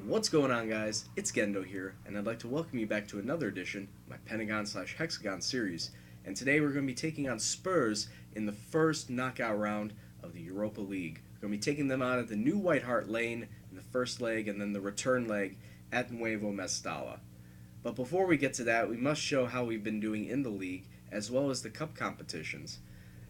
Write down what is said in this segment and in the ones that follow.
What's going on, guys? It's Gendo here, and I'd like to welcome you back to another edition of my Pentagon/Hexagon series. And today we're going to be taking on Spurs in the first knockout round of the Europa League. We're going to be taking them on at the New White Hart Lane in the first leg, and then the return leg at Nuevo Mestalla. But before we get to that, we must show how we've been doing in the league, as well as the cup competitions.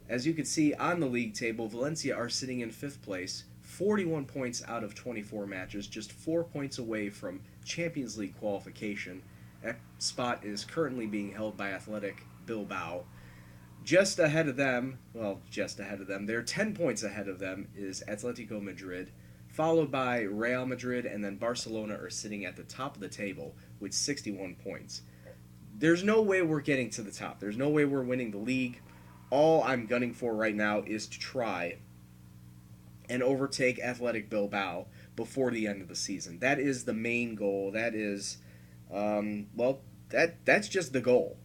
As you can see on the league table, Valencia are sitting in 5th place, 41 points out of 24 matches, just 4 points away from Champions League qualification. That spot is currently being held by Athletic Bilbao. Just ahead of them, they're 10 points ahead of them is Atletico Madrid, followed by Real Madrid, and then Barcelona are sitting at the top of the table with 61 points. There's no way we're getting to the top. There's no way we're winning the league. All I'm gunning for right now is to try and overtake Athletic Bilbao before the end of the season. That is the main goal. That is, that's just the goal,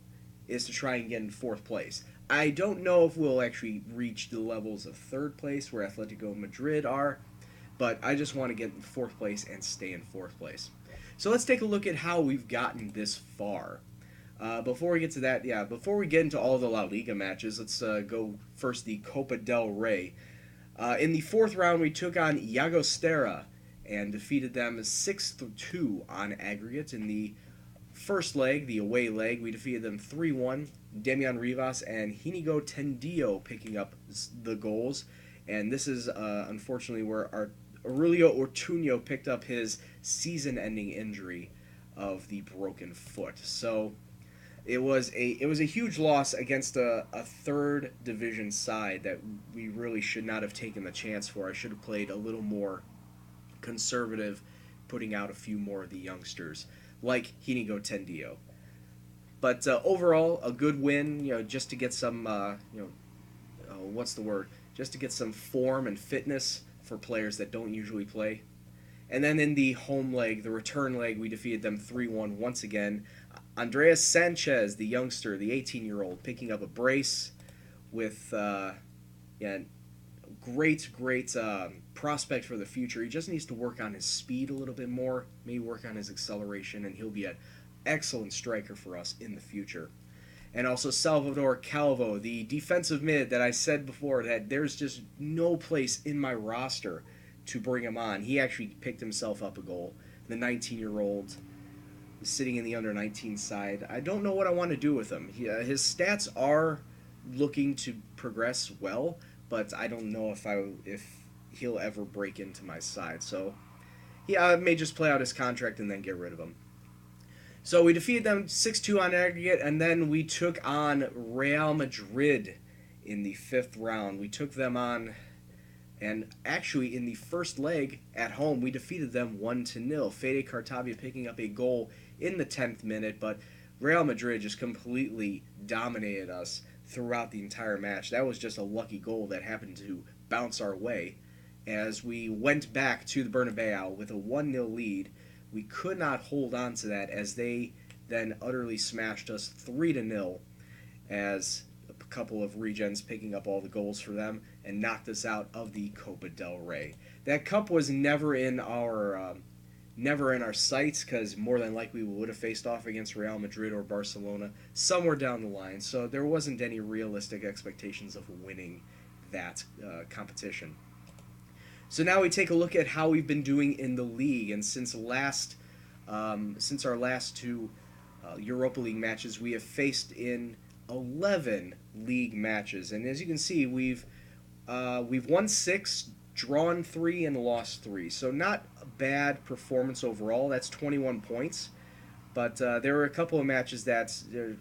is to try and get in 4th place. I don't know if we'll actually reach the levels of 3rd place where Atletico Madrid are, but I just want to get in 4th place and stay in 4th place. So let's take a look at how we've gotten this far. Before we get to that, before we get into all the La Liga matches, let's go first the Copa del Rey. In the 4th round, we took on Llagostera and defeated them 6-2 on aggregate. In the first leg, the away leg, we defeated them 3-1. Demian Rivas and Inigo Tendillo picking up the goals. And this is, unfortunately, where Aurelio Ortuño picked up his season-ending injury of the broken foot. So it was a huge loss against a 3rd division side that we really should not have taken the chance for. I should have played a little more conservative, putting out a few more of the youngsters, like Inigo Tendillo. But overall, a good win, just to get some, just to get some form and fitness for players that don't usually play. And then in the home leg, the return leg, we defeated them 3-1 once again. Andreas Sanchez, the youngster, the 18-year-old, picking up a brace with great prospect for the future. He just needs to work on his speed a little bit more, maybe work on his acceleration, and he'll be an excellent striker for us in the future. And also Salvador Calvo, the defensive mid that I said before that there's just no place in my roster to bring him on. He actually picked himself up a goal. The 19-year-old sitting in the under-19 side. I don't know what I want to do with him. His stats are looking to progress well, but I don't know if he'll ever break into my side. So I may just play out his contract and then get rid of him. So we defeated them 6-2 on aggregate, and then we took on Real Madrid in the 5th round. We took them on, and actually in the first leg at home, we defeated them 1-0. Fede Cartavia picking up a goal in the 10th minute, but Real Madrid just completely dominated us throughout the entire match. That was just a lucky goal that happened to bounce our way. As we went back to the Bernabeu with a 1-0 lead, we could not hold on to that as they then utterly smashed us 3-0 as a couple of regens picking up all the goals for them and knocked us out of the Copa del Rey. That cup was never in our sights, because more than likely we would have faced off against Real Madrid or Barcelona somewhere down the line, so there wasn't any realistic expectations of winning that competition. So now we take a look at how we've been doing in the league, and since our last 2 Europa League matches, we have faced in 11 league matches, and as you can see, we've won 6, drawn 3, and lost 3. So not a bad performance overall. That's 21 points. But there were a couple of matches that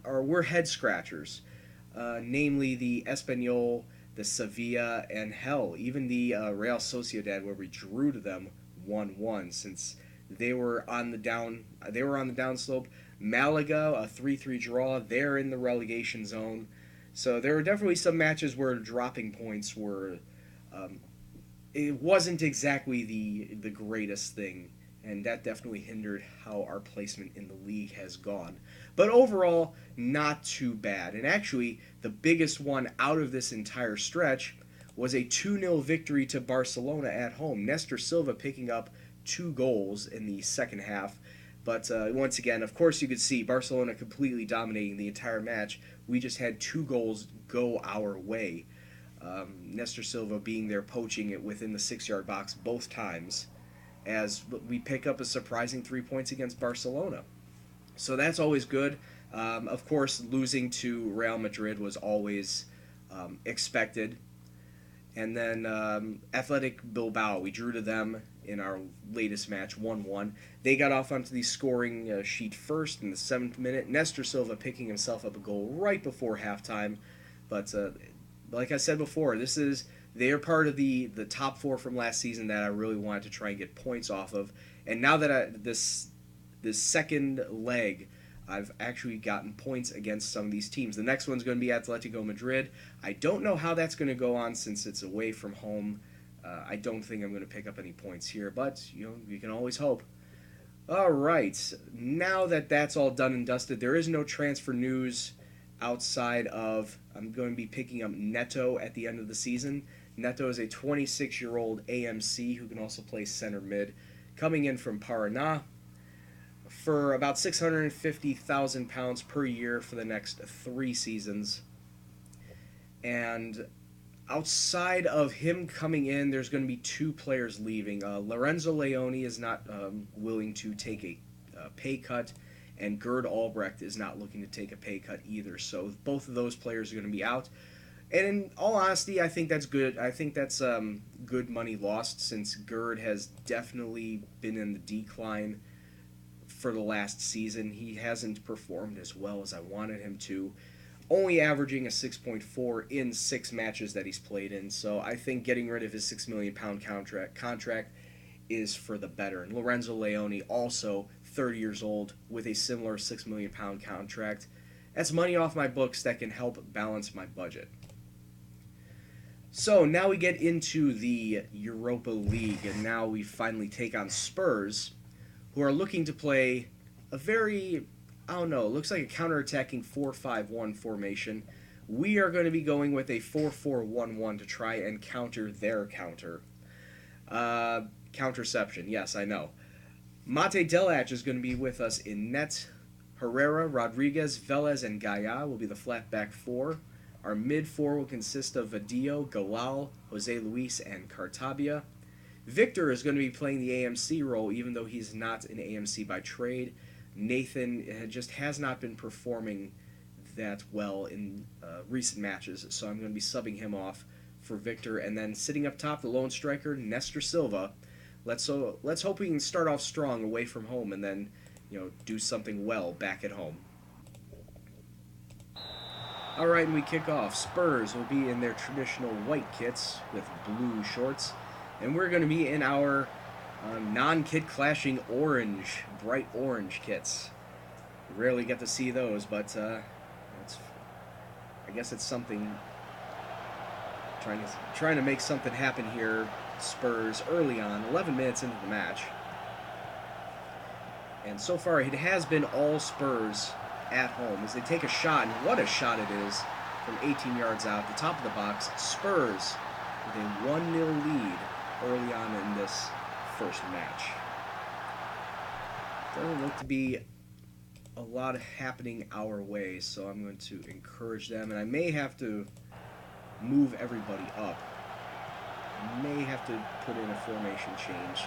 were head scratchers, namely the Espanyol, the Sevilla, and even the Real Sociedad, where we drew to them 1-1 since they were on the downslope. Malaga, a 3-3 draw. They're in the relegation zone. So there were definitely some matches where dropping points were. It wasn't exactly the greatest thing, and that definitely hindered how our placement in the league has gone. But overall, not too bad. And actually, the biggest one out of this entire stretch was a 2-0 victory to Barcelona at home. Nestor Silva picking up 2 goals in the second half. But once again, of course, you could see Barcelona completely dominating the entire match. We just had 2 goals go our way. Nestor Silva being there poaching it within the 6-yard box both times, as we pick up a surprising 3 points against Barcelona. So that's always good. Of course, losing to Real Madrid was always expected. And then Athletic Bilbao, we drew to them in our latest match, 1-1. They got off onto the scoring sheet first in the 7th minute. Nestor Silva picking himself up a goal right before halftime. But like I said before, they are part of the top 4 from last season that I really wanted to try and get points off of. And now that this second leg, I've actually gotten points against some of these teams. The next one's going to be Atletico Madrid. I don't know how that's going to go on since it's away from home. I don't think I'm going to pick up any points here, but you can always hope. All right, now that that's all done and dusted, there is no transfer news outside of I'm going to be picking up Neto at the end of the season. Neto is a 26-year-old AMC who can also play center mid, coming in from Paraná for about £650,000 per year for the next 3 seasons. And outside of him coming in, there's going to be 2 players leaving. Lorenzo Leone is not willing to take a pay cut, and Gerd Albrecht is not looking to take a pay cut either. So both of those players are going to be out. And in all honesty, I think that's good. I think that's good money lost, since Gerd has definitely been in the decline for the last season. He hasn't performed as well as I wanted him to, only averaging a 6.4 in 6 matches that he's played in. So I think getting rid of his £6 million contract is for the better. And Lorenzo Leone, also 30 years old, with a similar £6 million contract. That's money off my books that can help balance my budget. So now we get into the Europa League, and now we finally take on Spurs, who are looking to play a very, looks like a counter-attacking 4-5-1 formation. We are going to be going with a 4-4-1-1 to try and counter their counter. Counterception, yes, I know. Mate Delach is going to be with us in net. Herrera, Rodriguez, Velez, and Gaia will be the flat back 4. Our mid 4 will consist of Vadillo, Galal, Jose Luis, and Cartabia. Victor is going to be playing the AMC role, even though he's not an AMC by trade. Nathan just has not been performing that well in recent matches, so I'm going to be subbing him off for Victor. And then sitting up top, the lone striker, Nestor Silva. Let's hope we can start off strong away from home and then do something well back at home. All right, and we kick off. Spurs will be in their traditional white kits with blue shorts. And we're going to be in our non-kit clashing orange, bright orange kits. We rarely get to see those, but I guess it's something. Trying to make something happen here, Spurs, early on, 11 minutes into the match. And so far, it has been all Spurs at home as they take a shot, and what a shot it is from 18 yards out, the top of the box. Spurs with a 1-0 lead early on in this first match. Doesn't look to be a lot happening our way, so I'm going to encourage them, and I may have to move everybody up. May have to put in a formation change,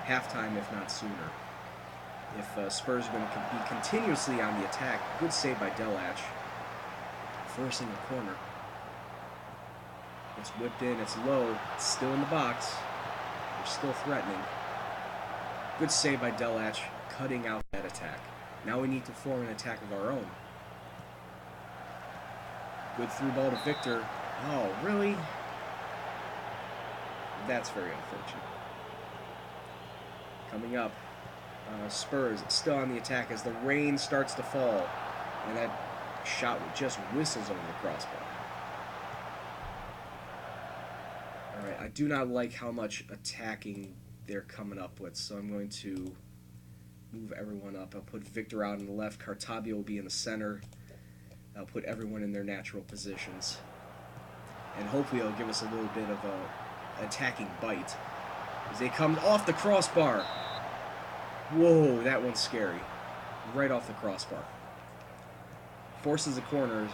halftime if not sooner. If Spurs are going to be continuously on the attack. Good save by Delach, forcing a corner. It's whipped in, it's low, it's still in the box. They're still threatening. Good save by Delach, cutting out that attack. Now we need to form an attack of our own. Good through ball to Victor. Oh, really? That's very unfortunate. Coming up, Spurs still on the attack as the rain starts to fall. And that shot just whistles over the crossbar. Alright, I do not like how much attacking they're coming up with, so I'm going to move everyone up. I'll put Victor out on the left. Cartabia will be in the center. I'll put everyone in their natural positions. And hopefully it'll give us a little bit of a attacking bite. As they come off the crossbar. Whoa, that one's scary. Right off the crossbar. Forces the corners.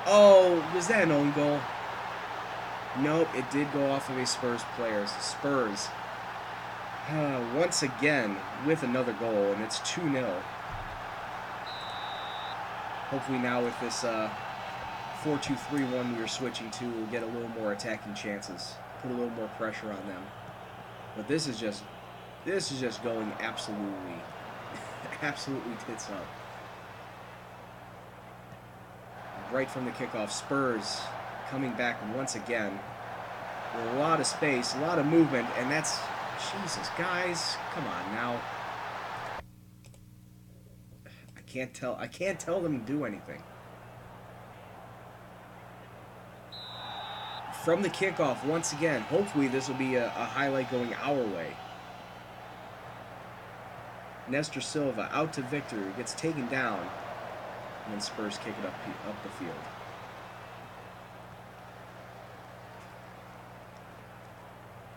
Oh, was that an own goal? Nope, it did go off of a Spurs player. Spurs, once again, with another goal, and it's 2-0. Hopefully now with this 4-2-3-1 we are switching to, we'll get a little more attacking chances. Put a little more pressure on them. But this is just going absolutely, absolutely tits up. Right from the kickoff, Spurs coming back once again with a lot of space, a lot of movement, and that's, Jesus, guys, come on now. I can't tell them to do anything. From the kickoff, once again, hopefully this will be a highlight going our way. Nestor Silva out to Victor, gets taken down, and then Spurs kick it up the field.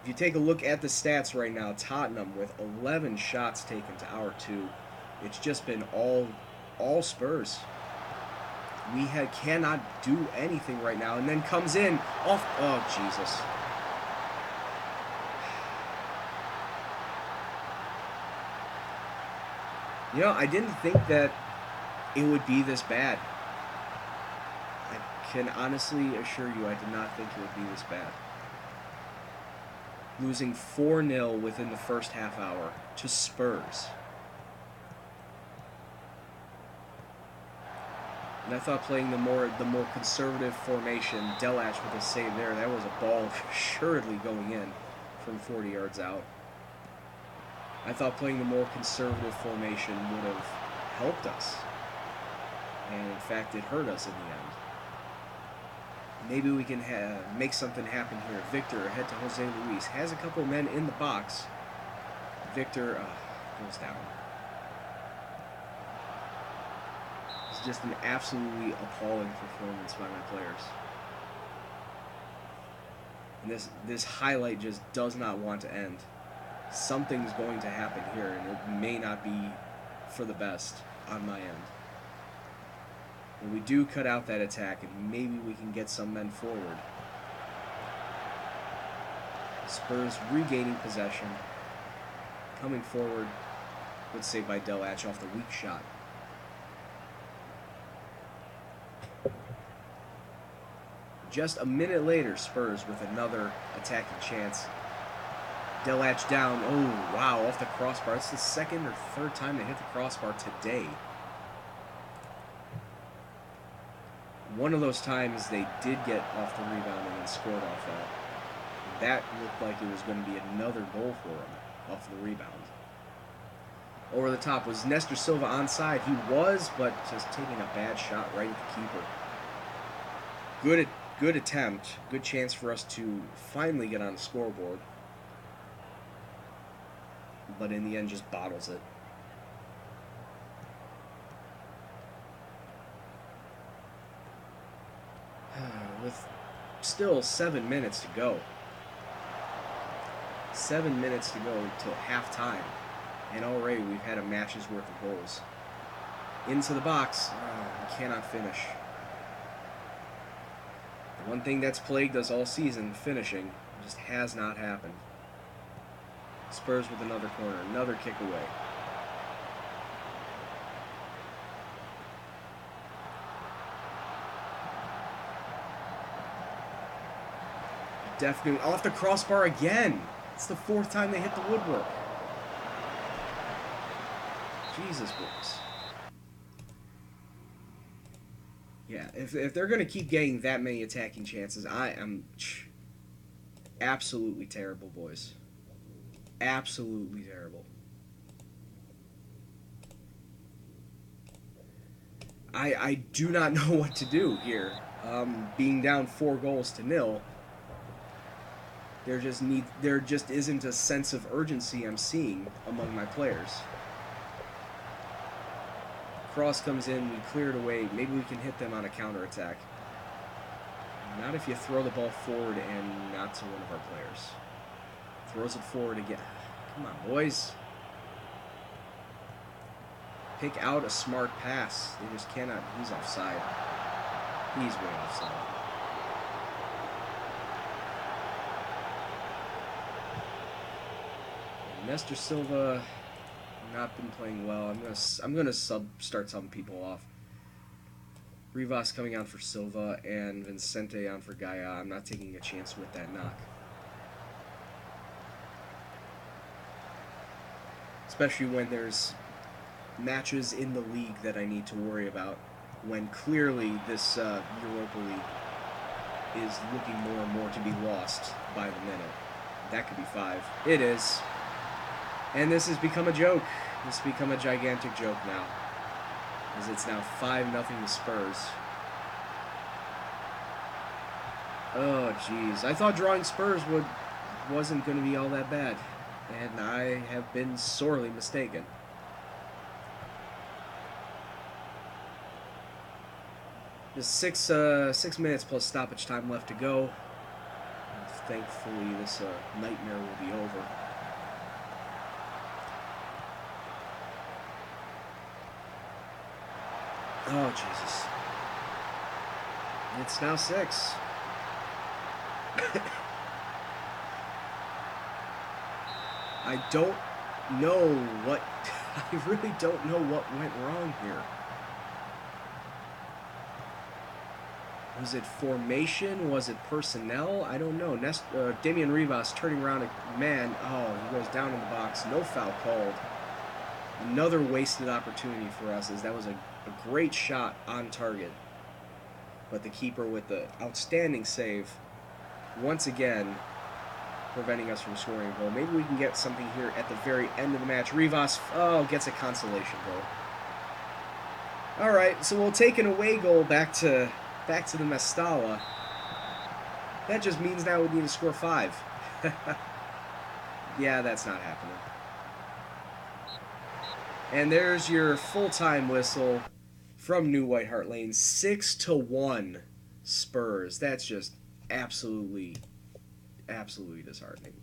If you take a look at the stats right now, Tottenham with 11 shots taken to our 2. It's just been all Spurs. We cannot do anything right now, and then comes in off. Oh, Jesus. You know, I didn't think that it would be this bad. I can honestly assure you I did not think it would be this bad. Losing 4-0 within the first half hour to Spurs. And I thought playing the more conservative formation, Delac with a save there, that was a ball assuredly going in from 40 yards out. I thought playing the more conservative formation would have helped us. And in fact, it hurt us in the end. Maybe we can make something happen here. Victor ahead to Jose Luis. Has a couple men in the box. Victor goes down. It's just an absolutely appalling performance by my players. And this highlight just does not want to end. Something's going to happen here, and it may not be for the best on my end. When we do cut out that attack, and maybe we can get some men forward. Spurs regaining possession. Coming forward. Good save by Delac off the weak shot. Just a minute later, Spurs with another attacking chance. Delac down. Oh, wow, off the crossbar. It's the second or third time they hit the crossbar today. One of those times they did get off the rebound and then scored off that. That looked like it was going to be another goal for them off the rebound. Over the top was Nestor Silva onside. He was, but just taking a bad shot right at the keeper. Good attempt. Good chance for us to finally get on the scoreboard. But in the end, just bottles it. With still 7 minutes to go. 7 minutes to go till halftime. And already we've had a match's worth of goals. Into the box. We cannot finish. The one thing that's plagued us all season, finishing, just has not happened. Spurs with another corner. Another kick away. Definitely off the crossbar again. It's the fourth time they hit the woodwork. Jesus, boys. Yeah, if they're going to keep getting that many attacking chances, I am absolutely terrible, boys. Absolutely terrible. I do not know what to do here. Being down 4-0, there just isn't a sense of urgency I'm seeing among my players. Cross comes in, we clear it away. Maybe we can hit them on a counterattack. Not if you throw the ball forward and not to one of our players. Throws it forward again. Come on, boys. Pick out a smart pass. They just cannot. He's offside. He's way offside. Nestor Silva not been playing well. I'm gonna start subbing people off. Rivas coming on for Silva and Vincente on for Gaia. I'm not taking a chance with that knock. Especially when there's matches in the league that I need to worry about, when clearly this Europa League is looking more and more to be lost by the minute. That could be 5. It is. And this has become a joke. This has become a gigantic joke now, as it's now 5-0 to Spurs. Oh, jeez. I thought drawing Spurs wasn't going to be all that bad, and I have been sorely mistaken. Just 6 minutes plus stoppage time left to go. And thankfully, this nightmare will be over. Oh, Jesus. It's now 6. I don't know what... I really don't know what went wrong here. Was it formation? Was it personnel? I don't know. Damian Rivas turning around a man. Oh, he goes down in the box. No foul called. Another wasted opportunity for us, as that was a great shot on target. But the keeper with the outstanding save, once again, preventing us from scoring a goal. Maybe we can get something here at the very end of the match. Rivas, gets a consolation goal. All right, so we'll take an away goal back to the Mestalla. That just means now we need to score 5. Yeah, that's not happening. And there's your full-time whistle from New White Hart Lane. 6-1 Spurs. That's just absolutely disheartening.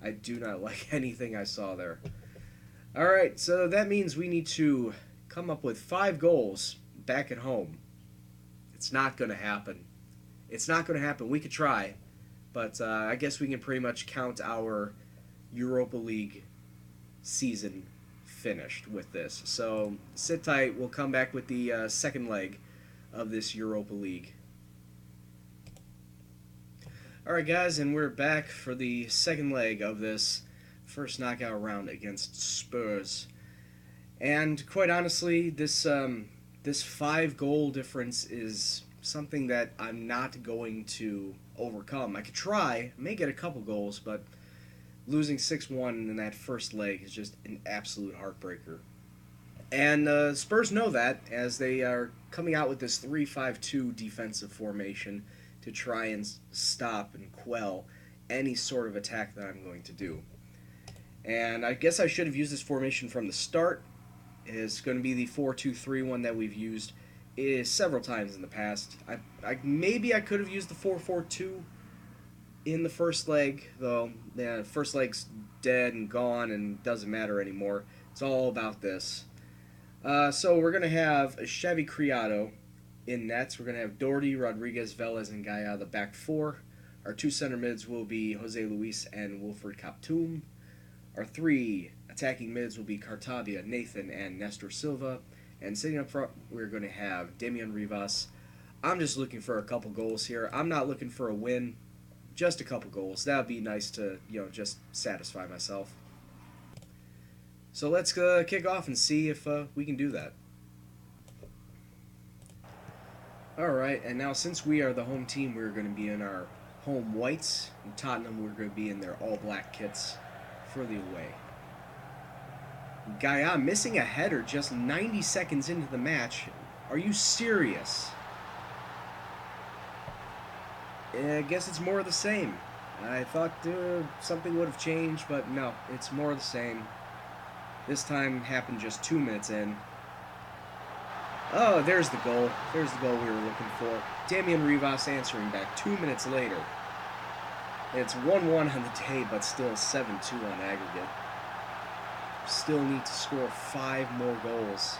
I do not like anything I saw there. All right, so that means we need to come up with 5 goals back at home. It's not going to happen. It's not going to happen. We could try, but I guess we can pretty much count our Europa League season finished with this. So sit tight. We'll come back with the second leg of this Europa League. Alright guys, and we're back for the second leg of this first knockout round against Spurs. And quite honestly, this 5-goal difference is something that I'm not going to overcome. I could try, may get a couple goals, but losing 6-1 in that first leg is just an absolute heartbreaker. And Spurs know that, as they are coming out with this 3-5-2 defensive formation to try and stop and quell any sort of attack that I'm going to do. And I guess I should have used this formation from the start. It's going to be the 4-2-3 one that we've used several times in the past. Maybe I could have used the 4-4-2 in the first leg, though. The first leg's dead and gone and doesn't matter anymore. It's all about this. So we're going to have a Xavi Criado in nets. We're going to have Doherty, Rodriguez, Velez, and Gaia, the back 4. Our 2 center mids will be Jose Luis and Wilfred Kaptoum. Our 3 attacking mids will be Cartavia, Nathan, and Nestor Silva. And sitting up front, we're going to have Damian Rivas. I'm just looking for a couple goals here. I'm not looking for a win, just a couple goals. That would be nice to, just satisfy myself. So let's kick off and see if we can do that. Alright, and now since we are the home team, we're going to be in our home whites. In Tottenham, we're going to be in their all-black kits for the away. Gaia missing a header just 90 seconds into the match. Are you serious? I guess it's more of the same. I thought something would have changed, but no, it's more of the same. This time happened just 2 minutes in. Oh, there's the goal. There's the goal we were looking for. Damian Rivas answering back 2 minutes later. It's 1-1 on the day, but still 7-2 on aggregate. Still need to score 5 more goals.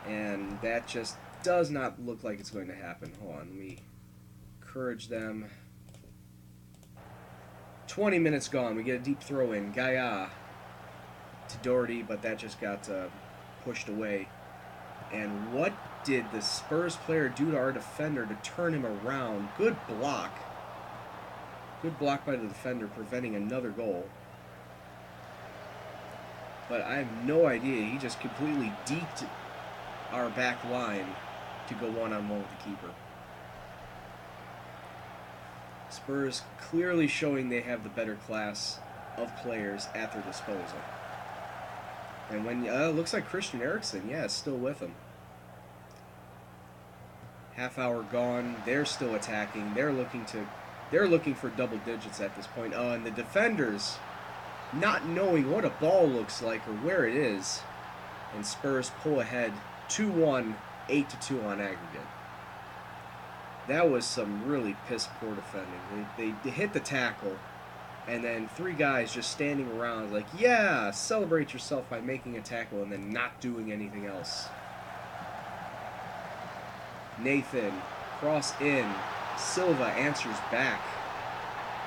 And that just does not look like it's going to happen. Hold on, let me encourage them. 20 minutes gone. We get a deep throw in. Gaia to Doherty, but that just got pushed away. And what did the Spurs player do to our defender to turn him around? Good block. Good block by the defender, preventing another goal. But I have no idea. He just completely deked our back line to go one-on-one with the keeper. Spurs clearly showing they have the better class of players at their disposal. And when looks like Christian Eriksen, yeah, is still with them. Half hour gone. They're still attacking. They're looking for double digits at this point. And the defenders, not knowing what a ball looks like or where it is, and Spurs pull ahead 2-1, 8-2 on aggregate. That was some really piss poor defending. They hit the tackle, and then 3 guys just standing around like, yeah, celebrate yourself by making a tackle and then not doing anything else. Nathan, cross in. Silva answers back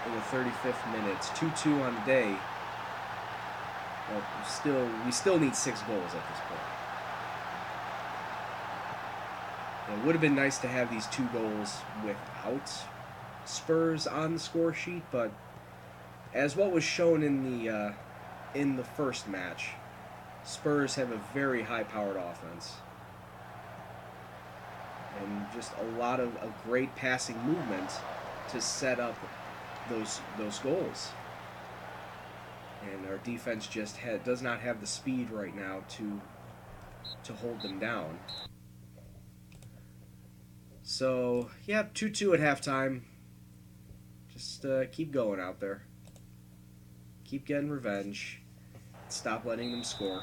in the 35th minute. 2-2 on the day. Well, we still need 6 goals at this point. It would have been nice to have these 2 goals without Spurs on the score sheet, but as what was shown in the first match, Spurs have a very high-powered offense. And just a lot of great passing movement to set up those goals. And our defense just does not have the speed right now to hold them down. So, yeah, 2-2 at halftime. Just keep going out there. Keep getting revenge. Stop letting them score.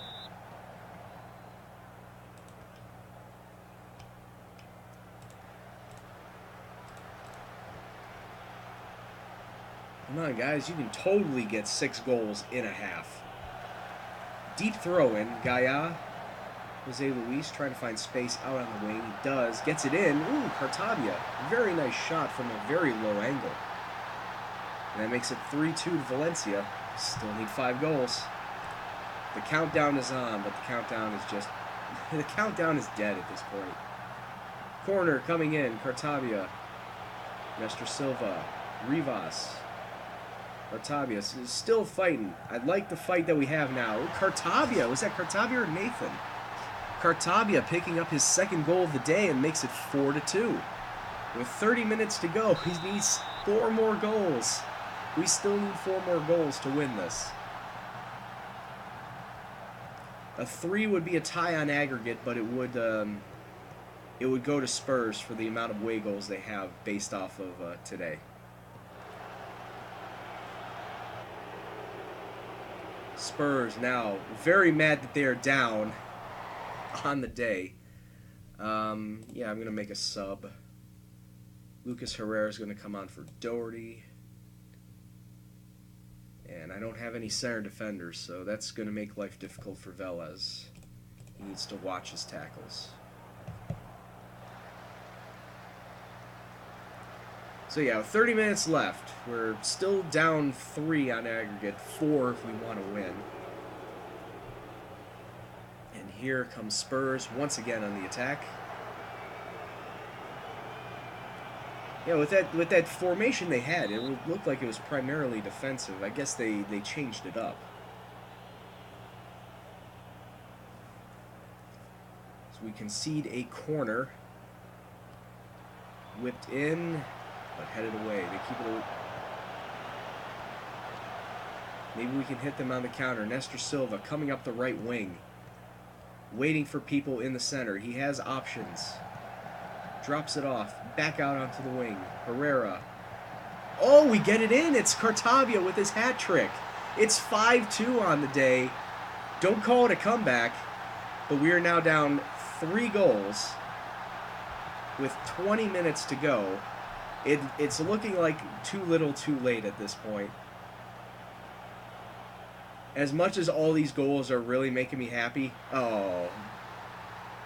Come on, guys. You can totally get 6 goals in a half. Deep throw in. Gaia. Jose Luis trying to find space out on the wing. He does. Gets it in. Ooh, Cartavia. Very nice shot from a very low angle. And that makes it 3-2 to Valencia. Still need 5 goals. The countdown is on, but the countdown is just... the countdown is dead at this point. Corner coming in. Cartavia. Nestor Silva. Rivas. Cartavia is still fighting. I like the fight that we have now. Cartavia. Was that Cartavia or Nathan? Cartavia picking up his 2nd goal of the day and makes it 4-2. With 30 minutes to go, he needs 4 more goals. We still need 4 more goals to win this. A 3 would be a tie on aggregate, but it would go to Spurs for the amount of away goals they have based off of today. Spurs now very mad that they are down on the day. Yeah, I'm going to make a sub. Lucas Herrera is going to come on for Doherty. And I don't have any center defenders, so that's going to make life difficult for Velez. He needs to watch his tackles. So yeah, 30 minutes left. We're still down 3 on aggregate, 4 if we want to win. And here comes Spurs once again on the attack. Yeah, with that formation they had, it looked like it was primarily defensive. I guess they changed it up. So we concede a corner. Whipped in, but headed away. They keep it. Maybe we can hit them on the counter. Nestor Silva coming up the right wing. Waiting for people in the center. He has options. Drops it off. Back out onto the wing. Herrera. Oh, we get it in. It's Cartavia with his hat trick. It's 5-2 on the day. Don't call it a comeback. But we are now down 3 goals with 20 minutes to go It's looking like too little too late at this point. As much as all these goals are really making me happy, oh,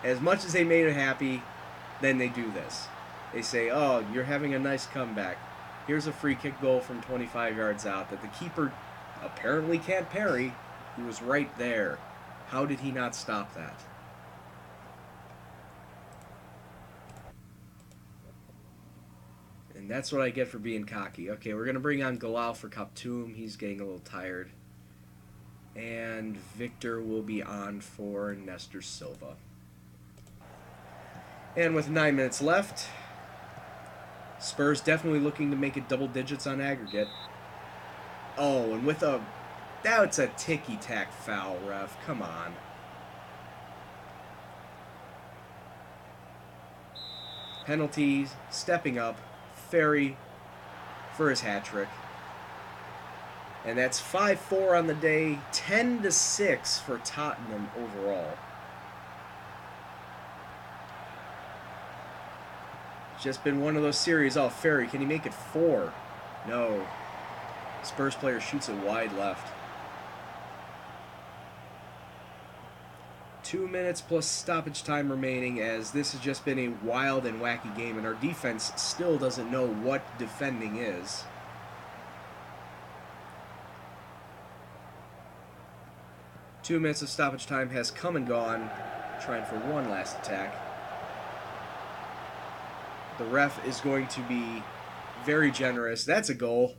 as much as they made it happy, then they do this. They say, oh, you're having a nice comeback. Here's a free kick goal from 25 yards out that the keeper apparently can't parry. He was right there. How did he not stop that? And that's what I get for being cocky. Okay, we're going to bring on Galal for Kaptoum. He's getting a little tired. And Victor will be on for Nestor Silva. And with 9 minutes left, Spurs definitely looking to make it double digits on aggregate. Oh, and with a... That's a ticky-tack foul, ref. Come on. Penalties, stepping up, Ferry for his hat trick. And that's 5-4 on the day, 10-6 for Tottenham overall. Just been one of those series. Oh, Ferry, can he make it 4? No. Spurs player shoots it wide left. 2 minutes plus stoppage time remaining, as this has just been a wild and wacky game, and our defense still doesn't know what defending is. Two minutes of stoppage time has come and gone. Trying for one last attack. The ref is going to be very generous. That's a goal.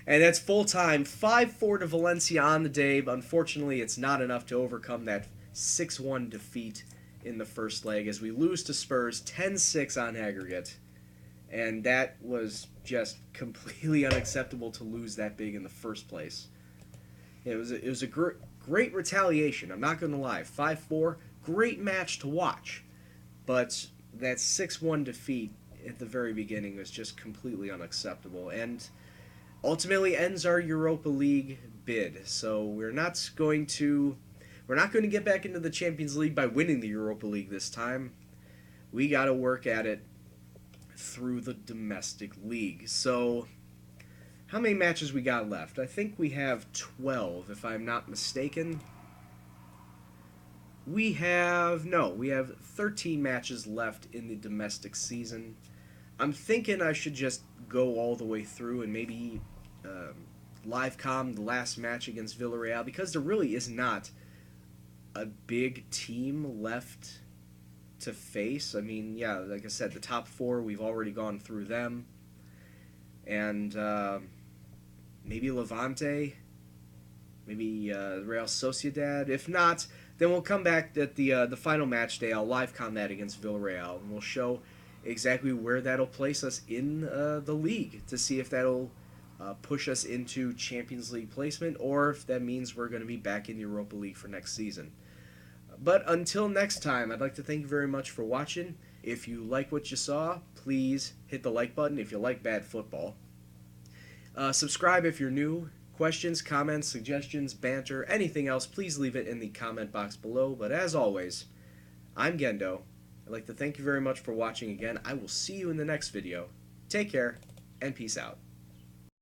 And that's full time. 5-4 to Valencia on the day, but unfortunately it's not enough to overcome that 6-1 defeat in the first leg as we lose to Spurs 10-6 on aggregate. And that was just completely unacceptable to lose that big in the first place. It was a great retaliation, I'm not going to lie. 5-4, great match to watch. But that 6-1 defeat at the very beginning was just completely unacceptable. And ultimately ends our Europa League bid. So we're not going to get back into the Champions League by winning the Europa League this time. We got to work at it through the domestic league. So how many matches we got left? I think we have 12, if I'm not mistaken. We have 13 matches left in the domestic season. I'm thinking I should just go all the way through and maybe live comm the last match against Villarreal, because there really is not a big team left to face. I mean, yeah, like I said, the top 4, we've already gone through them. And maybe Levante, maybe Real Sociedad. If not, then we'll come back at the final match day. I'll live comm that against Villarreal, and we'll show exactly where that'll place us in the league to see if that'll push us into Champions League placement, or if that means we're going to be back in the Europa League for next season. But until next time, I'd like to thank you very much for watching. If you like what you saw, please hit the like button if you like bad football. Subscribe if you're new. Questions, comments, suggestions, banter, anything else, please leave it in the comment box below. But as always, I'm Gendo. I'd like to thank you very much for watching again. I will see you in the next video. Take care, and peace out.